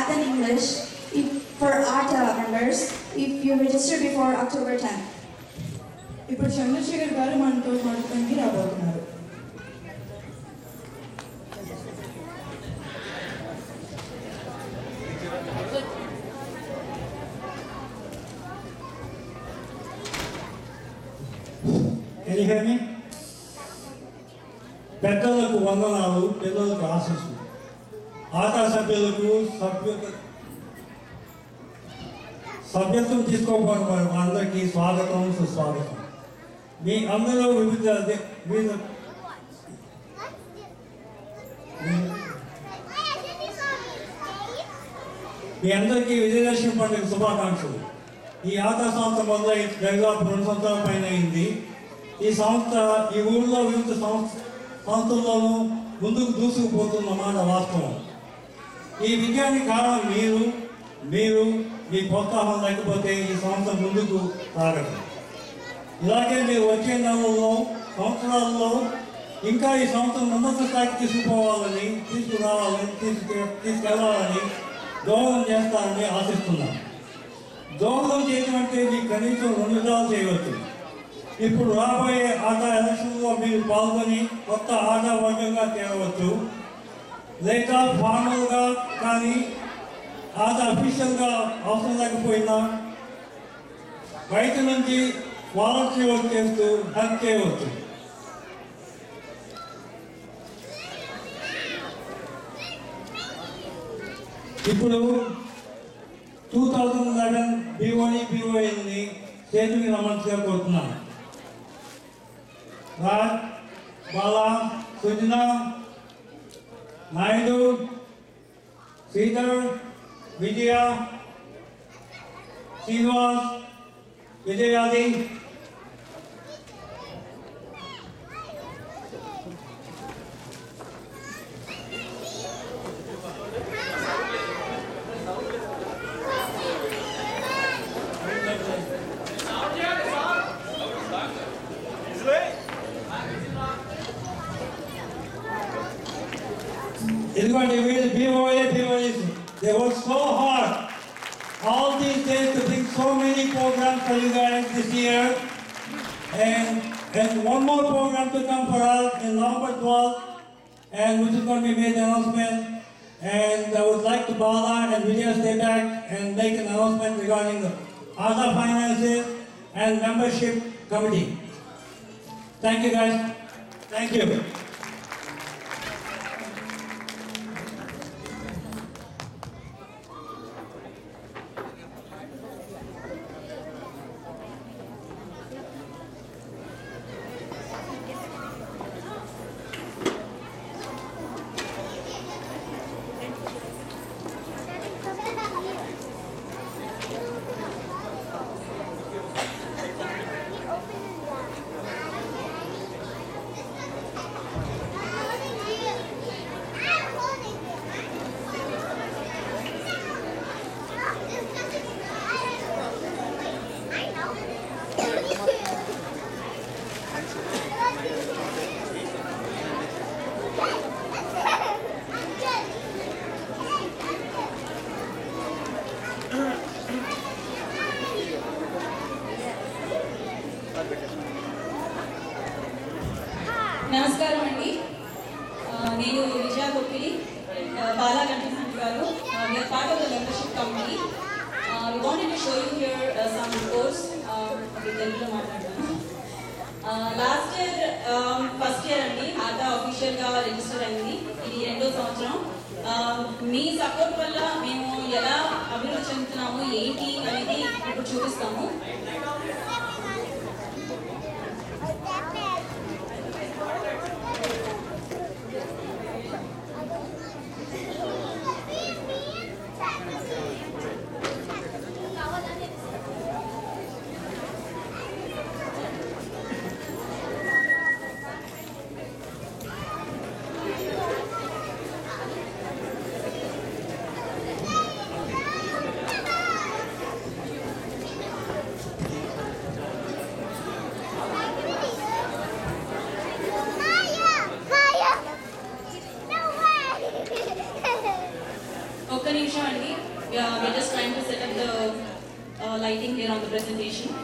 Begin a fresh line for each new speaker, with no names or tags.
Math and English for ATA members if you register before October 10th.
ఇప్పుడు చంద్రశేఖర్ గారు మనతో మాట్లాడడానికి రాబోతున్నారు.
Can you hear me? పెద్దలకు వందనాలు, పిల్లలకు ఆశీస్సులు. ఆటా సభ్యులకు సభ్యత్వం తీసుకోబోని వారి అందరికీ స్వాగతం, సుస్వాగతం. మీ అందరూ మీ అందరికీ విజయదశమి పండుగ శుభాకాంక్షలు. ఈ ఆటా సంస్థ మొదలై దాదాపు 2 సంవత్సరాల పైన అయింది. ఈ సంస్థ ఈ ఊళ్ళో వివిధ సంస్థల్లోనూ ముందుకు దూసుకుపోతున్న మాట వాస్తవం. ఈ విజయానికి కారణం మీరు మీ ప్రోత్సాహం లేకపోతే ఈ సంస్థ ముందుకు సాగదు. ఇలాగే మీరు వచ్చే సంవత్సరాల్లో ఇంకా ఈ సంస్థను ఉన్నత స్థాయికి తీసుకెళ్లాలని దోహదం చేస్తారని ఆశిస్తున్నాను. దోహదం చేయడం అంటే మీకు కనీసం 2 విధాలు చేయవచ్చు. ఇప్పుడు రాబోయే ఆటా ఎలక్షన్లో మీరు పాల్గొని కొత్త ఆటా వర్గంగా చేరవచ్చు, లేక ఫార్మల్గా కానీ ఆటా అఫీషియల్గా అవసరం లేకపోయినా బయట నుంచి వాలంటీర్ వర్క్ చేస్తూ హెల్ప్ చేయవచ్చు. ఇప్పుడు 2011 BOE-BOLని స్టేట్కి రమ్మనిగా కోరుతున్నాను. రాజ్, బాలా, సుజన, నాయుడు, శ్రీధర్, విజయ, శ్రీనివాస్, విజయాది, ఇదిగోండి వీళ్ళు BOEs. They work so hard all these days to bring so many programs for you guys this year, and one more program to come for us in November 12th, and which is going to be made an announcement. And I would like to Bala and Vijay stay back and make an announcement regarding the ATA finances and membership committee. Thank you guys. Thank you.
నమస్కారం అండి. నేను విజయ కొప్పిలి, Bala contestant గారు. We are part of the membership committee. We wanted to show you here some reports. తెలుగులో మాట్లాడతాను. Last year first year అండి ఆటా అఫీషియల్గా register అయింది. ఇది 2వ సంవత్సరం. మీ సపోర్ట్ వల్ల మేము ఎలా అభివృద్ధి చెందుతున్నాము ఏంటి అనేది ఇప్పుడు చూపిస్తాము. ఒక్క నిమిషం అండి. We are just trying to set up the lighting here on the presentation.